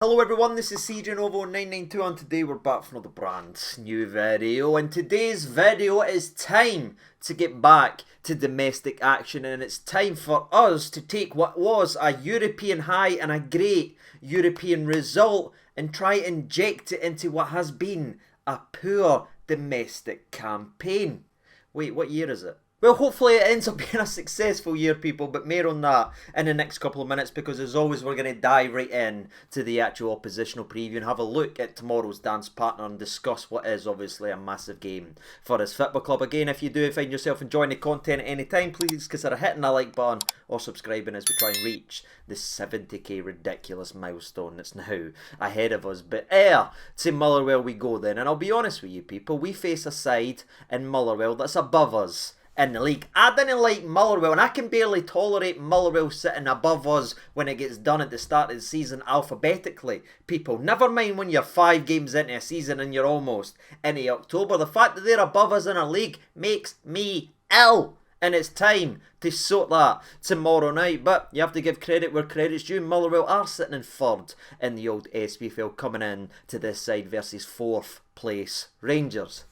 Hello everyone, this is CJNovo992 and today we're back for another brand new video. And today's video is time to get back to domestic action, and it's time for us to take what was a European high and a great European result and try and inject it into what has been a poor domestic campaign. Wait, what year is it? Well, hopefully it ends up being a successful year, people, but more on that in the next couple of minutes, because as always we're going to dive right in to the actual oppositional preview and have a look at tomorrow's dance partner and discuss what is obviously a massive game for his football club. Again, if you do find yourself enjoying the content at any time, please consider hitting the like button or subscribing as we try and reach the 70k ridiculous milestone that's now ahead of us. But to Motherwell we go then, and I'll be honest with you people, we face a side in Motherwell that's above us in the league. I didn't like Motherwell, and I can barely tolerate Motherwell sitting above us when it gets done at the start of the season alphabetically. People, never mind when you're 5 games into a season and you're almost into October. The fact that they're above us in a league makes me ill. And it's time to sort that tomorrow night. But you have to give credit where credit's due. Motherwell are sitting in 3rd in the old SPFL, coming in to this side versus 4th place Rangers.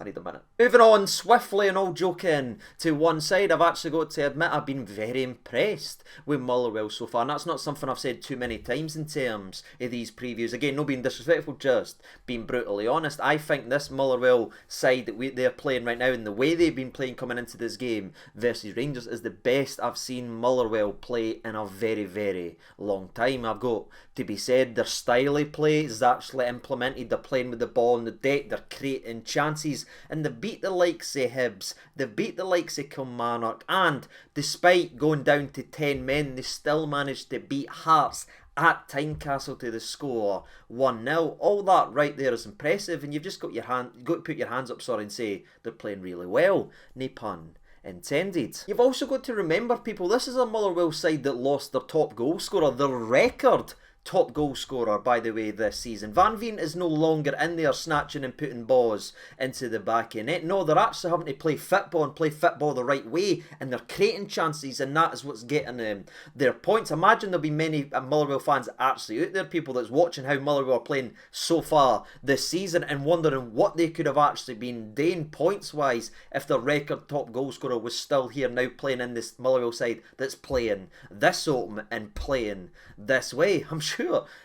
I need a minute. Moving on swiftly and all joking to one side, I've actually got to admit I've been very impressed with Motherwell so far, and that's not something I've said too many times in terms of these previews. Again, no being disrespectful, just being brutally honest. I think this Motherwell side that they're playing right now and the way they've been playing coming into this game versus Rangers is the best I've seen Motherwell play in a very, very long time. I've got to be said, their style of play is actually implemented. They're playing with the ball on the deck, they're creating chances, and they beat the likes of Hibs, they beat the likes of Kilmarnock, and despite going down to 10 men, they still managed to beat Hearts at Tynecastle to the score 1-0. All that right there is impressive, and you've just got to put your hands up, and say they're playing really well. No pun intended. You've also got to remember, people, this is a Motherwell side that lost their top goal scorer, their record top goal scorer, by the way, this season. Van Veen is no longer in there snatching and putting balls into the back of net. No, they're actually having to play football and play football the right way, and they're creating chances, and that is what's getting them their points. Imagine there'll be many Motherwell fans actually out there, people that's watching how Motherwell are playing so far this season and wondering what they could have actually been doing points wise if their record top goal scorer was still here now playing in this Motherwell side that's playing this open and playing this way. I'm sure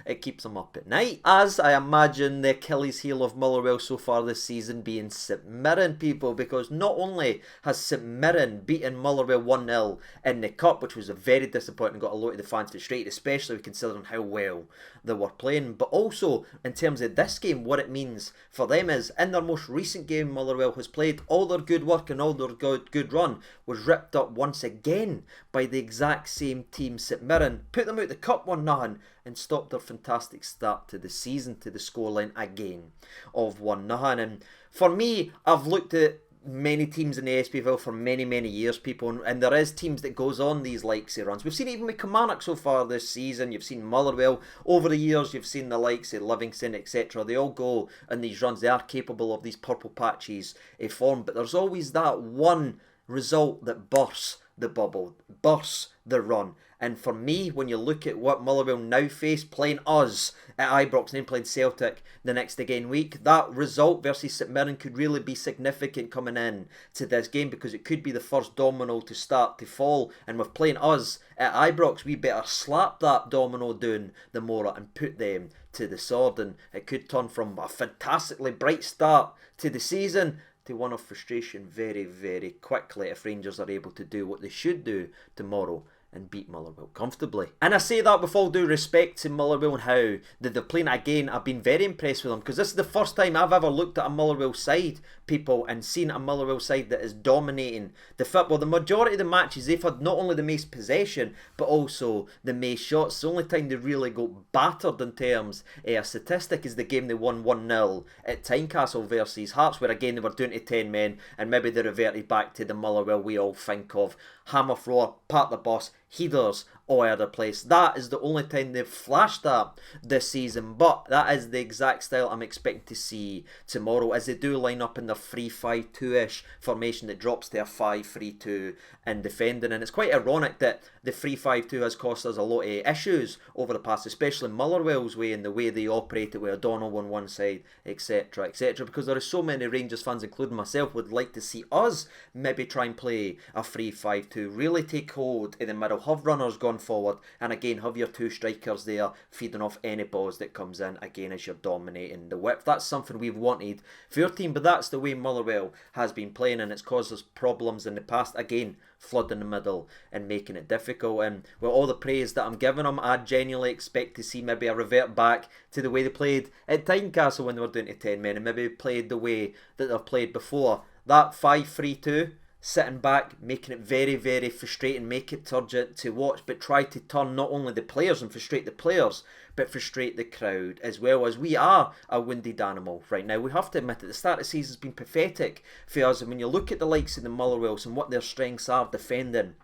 it keeps them up at night, as I imagine the Achilles heel of Motherwell so far this season being St Mirren, people, because not only has St Mirren beaten Motherwell 1-0 in the Cup, which was a very disappointing, got a lot of the fans frustrated, especially considering how well they were playing, but also in terms of this game, what it means for them is in their most recent game Motherwell has played, all their good work and all their good run was ripped up once again by the exact same team, St Mirren, put them out the Cup 1-0 and stopped their fantastic start to the season to the scoreline again of 1-0. And for me, I've looked at many teams in the SPFL for many years, people, and there is teams that goes on these likes of runs. We've seen it even with Kilmarnock so far this season. You've seen Motherwell over the years, you've seen the likes of Livingston, etc. They all go on these runs. They are capable of these purple patches of form, but there's always that one result that bursts the bubble, bursts the run. And for me, when you look at what Motherwell now face, playing us at Ibrox and then playing Celtic the next again week, that result versus St Mirren could really be significant coming in to this game, because it could be the first domino to start to fall. And with playing us at Ibrox, we better slap that domino down the Mora and put them to the sword. And it could turn from a fantastically bright start to the season to one of frustration very quickly if Rangers are able to do what they should do tomorrow and beat Motherwell comfortably. And I say that with all due respect to Motherwell and how they're playing again. I've been very impressed with them, because this is the first time I've ever looked at a Motherwell side, people, and seen a Motherwell side that is dominating the football. The majority of the matches, they've had not only the most possession but also the most shots. The only time they really got battered in terms of a statistic is the game they won 1-0 at Tynecastle versus Hearts, where again they were down to 10 men and maybe they reverted back to the Motherwell we all think of. Hammer thrower, part the boss, headers all other place. That is the only time they've flashed that this season, but that is the exact style I'm expecting to see tomorrow, as they do line up in their 3-5-2-ish formation that drops to a 5-3-2 in defending. And it's quite ironic that the 3-5-2 has cost us a lot of issues over the past, especially Motherwell's way and the way they operate it with O'Donnell on one side, etc, etc, because there are so many Rangers fans, including myself, would like to see us maybe try and play a 3-5-2, really take hold in the middle, have runners going forward, and again have your two strikers there feeding off any balls that comes in, again as you're dominating the width. That's something we've wanted for your team, but that's the way Motherwell has been playing, and it's caused us problems in the past. Again, flooding the middle and making it difficult. And with all the praise that I'm giving them, I genuinely expect to see maybe a revert back to the way they played at Tynecastle when they were doing to 10 men, and maybe played the way that they've played before. That 5-3-2, sitting back, making it very, very frustrating, make it turgid to watch, but try to turn not only the players and frustrate the players, but frustrate the crowd as well, as we are a wounded animal right now. We have to admit it, the start of the season has been pathetic for us, and when you look at the likes of the Motherwells and what their strengths are defending,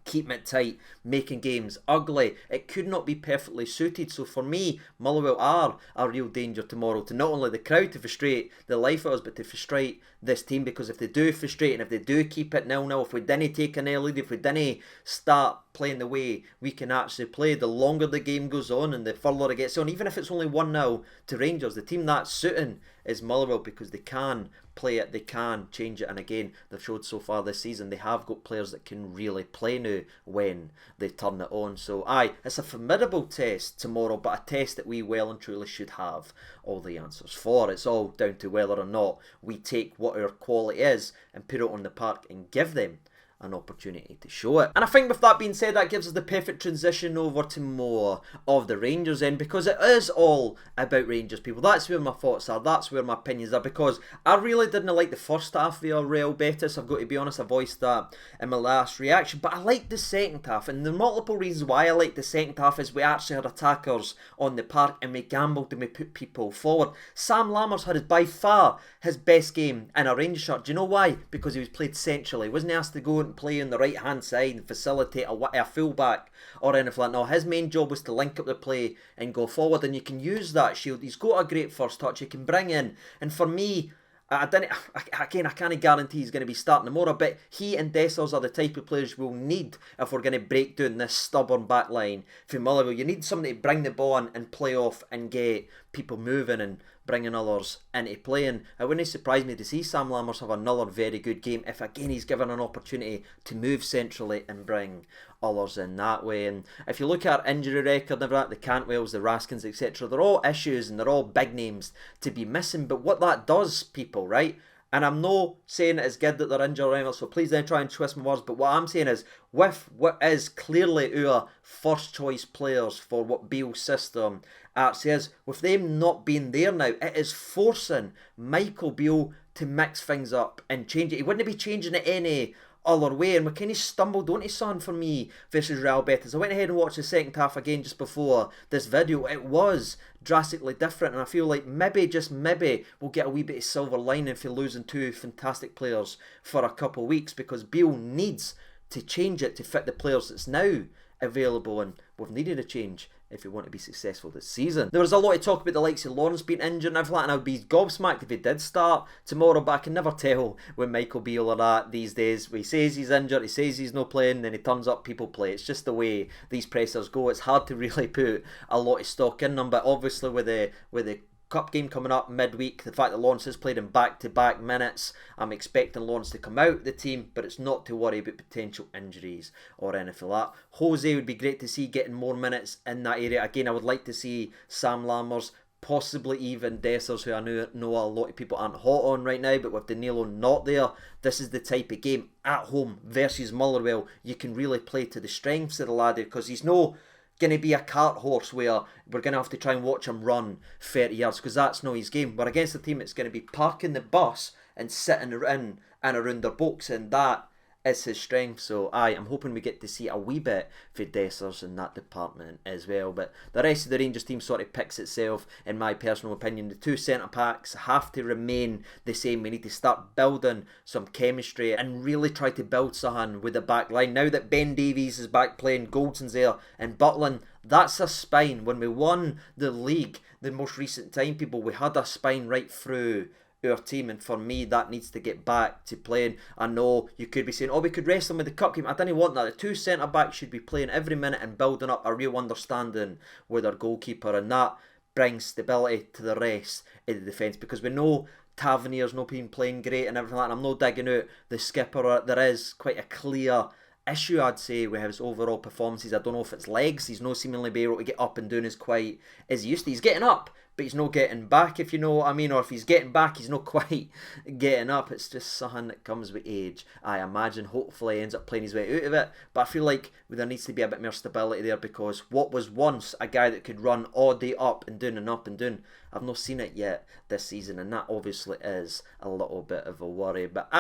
keeping it tight, making games ugly, it could not be perfectly suited. So for me, Motherwell are a real danger tomorrow to not only the crowd to frustrate the life of us, but to frustrate this team, because if they do frustrate and if they do keep it 0-0, if we didn't take an early lead, if we didn't start playing the way we can actually play, the longer the game goes on and the further it gets on, even if it's only 1-0 to Rangers, the team that's suiting is Motherwell, because they can play it, they can change it, and again, they've showed so far this season they have got players that can really play now when they turn it on. So aye, it's a formidable test tomorrow, but a test that we well and truly should have all the answers for. It's all down to whether or not we take what our quality is and put it on the park and give them an opportunity to show it. And I think with that being said, that gives us the perfect transition over to more of the Rangers end, because it is all about Rangers, people. That's where my thoughts are, that's where my opinions are, because I really didn't like the first half of our Real Betis. I've got to be honest, I voiced that in my last reaction, but I liked the second half, and the multiple reasons why I liked the second half is we actually had attackers on the park and we gambled and we put people forward. Sam Lammers had by far his best game in a Rangers shirt. Do you know why? Because he was played centrally. He wasn't asked to go and play on the right hand side and facilitate a fullback or anything like that. No, his main job was to link up the play and go forward, and you can use that shield. He's got a great first touch, he can bring in, and for me, I can't guarantee he's going to be starting tomorrow, but he and Dessers are the type of players we'll need if we're going to break down this stubborn back line for Motherwell. You need somebody to bring the ball on and play off and get people moving and bringing others into play. And it wouldn't surprise me to see Sam Lammers have another very good game if again he's given an opportunity to move centrally and bring others in that way. And if you look at our injury record and that, the Cantwells, the Raskins, etc., they're all issues and they're all big names to be missing. But what that does, people, right? And I'm not saying it's good that they're injured or anything, so please don't try and twist my words, but what I'm saying is, with what is clearly our first choice players for what Beale's system actually is, with them not being there now, it is forcing Michael Beale to mix things up and change it. He wouldn't be changing it any other way, and we kind of stumbled, don't he, son, for me versus Real Betis. I went ahead and watched the second half again just before this video. It was drastically different, and I feel like maybe, just maybe, we'll get a wee bit of silver lining for losing two fantastic players for a couple of weeks, because Beale needs to change it to fit the players that's now available, and we've needed a change if we want to be successful this season. There was a lot of talk about the likes of Lawrence being injured and everything, and I would be gobsmacked if he did start tomorrow, but I can never tell with Michael Beale or that these days. He says he's injured, he says he's not playing, then he turns up, people play. It's just the way these pressers go. It's hard to really put a lot of stock in them, but obviously with the Cup game coming up midweek, the fact that Lawrence has played in back-to-back minutes, I'm expecting Lawrence to come out the team, but it's not to worry about potential injuries or anything like that. Jose would be great to see getting more minutes in that area. Again, I would like to see Sam Lammers, possibly even Dessers, who I know a lot of people aren't hot on right now, but with Danilo not there, this is the type of game at home versus Motherwell you can really play to the strengths of the lad, because he's no going to be a cart horse where we're going to have to try and watch him run 30 yards, because that's not his game. We're against a team that's going to be parking the bus and sitting in and around their box, and that is his strength. So I'm hoping we get to see a wee bit for Dessers in that department as well. But the rest of the Rangers team sort of picks itself, in my personal opinion. The two centre backs have to remain the same. We need to start building some chemistry and really try to build something with the back line. Now that Ben Davies is back playing, Goldson's there, and Butland, that's a spine. When we won the league, the most recent time, people, we had a spine right through our team, and for me that needs to get back to playing. I know you could be saying, oh, we could rest them with the cup game. I didn't want that. The two centre backs should be playing every minute and building up a real understanding with our goalkeeper, and that brings stability to the rest of the defence, because we know Tavernier's not been playing great and everything like that. I'm not digging out the skipper. There is quite a clear issue, I'd say, with his overall performances. I don't know if it's legs. He's not seemingly be able to get up and down as he used to. He's getting up, but he's not getting back, if you know what I mean. Or if he's getting back, he's not quite getting up. It's just something that comes with age. I imagine hopefully he ends up playing his way out of it. But I feel like there needs to be a bit more stability there, because what was once a guy that could run all day up and down and up and down, I've not seen it yet this season, and that obviously is a little bit of a worry. But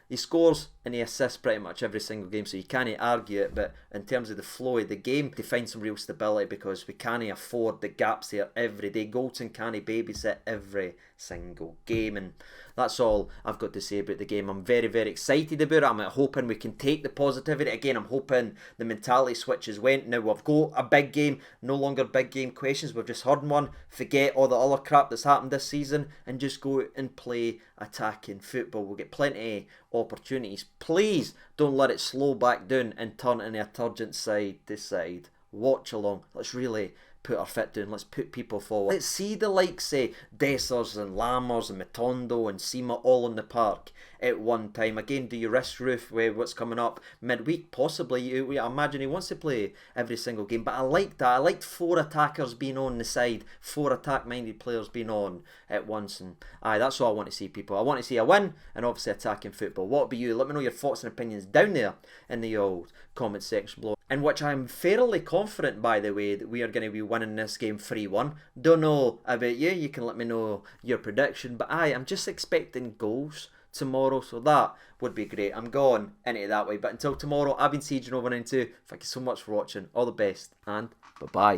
he scores and he assists pretty much every single game, so you can't argue it. But in terms of the flow of the game, to find some real stability, because we can't afford the gaps there every day. Goldson can't babysit every single game, and that's all I've got to say about the game. I'm very, very excited about it. I'm hoping we can take the positivity. Again, I'm hoping the mentality switches went. Now we've got a big game, no longer big game questions. We've just heard one. Forget all the other crap that's happened this season and just go out and play attacking football. We'll get plenty of opportunities. Please don't let it slow back down and turn into a turgent side to side. Watch along. Let's really put our foot down. Let's put people forward. Let's see the likes, say, Dessers and Lammers and Matondo and Sima all in the park at one time. Again, do you risk Roof with what's coming up midweek? Possibly. I imagine he wants to play every single game, but I like that. I liked 4 attackers being on the side, 4 attack-minded players being on at once, and that's all I want to see, people. I want to see a win and obviously attacking football. What about you? Let me know your thoughts and opinions down there in the old comment section below, in which I'm fairly confident, by the way, that we are going to be winning this game 3-1. Don't know about you. You can let me know your prediction, but I'm just expecting goals tomorrow, so that would be great. I'm going into it that way. But until tomorrow, I've been Siege over 92. Thank you so much for watching. All the best, and bye-bye.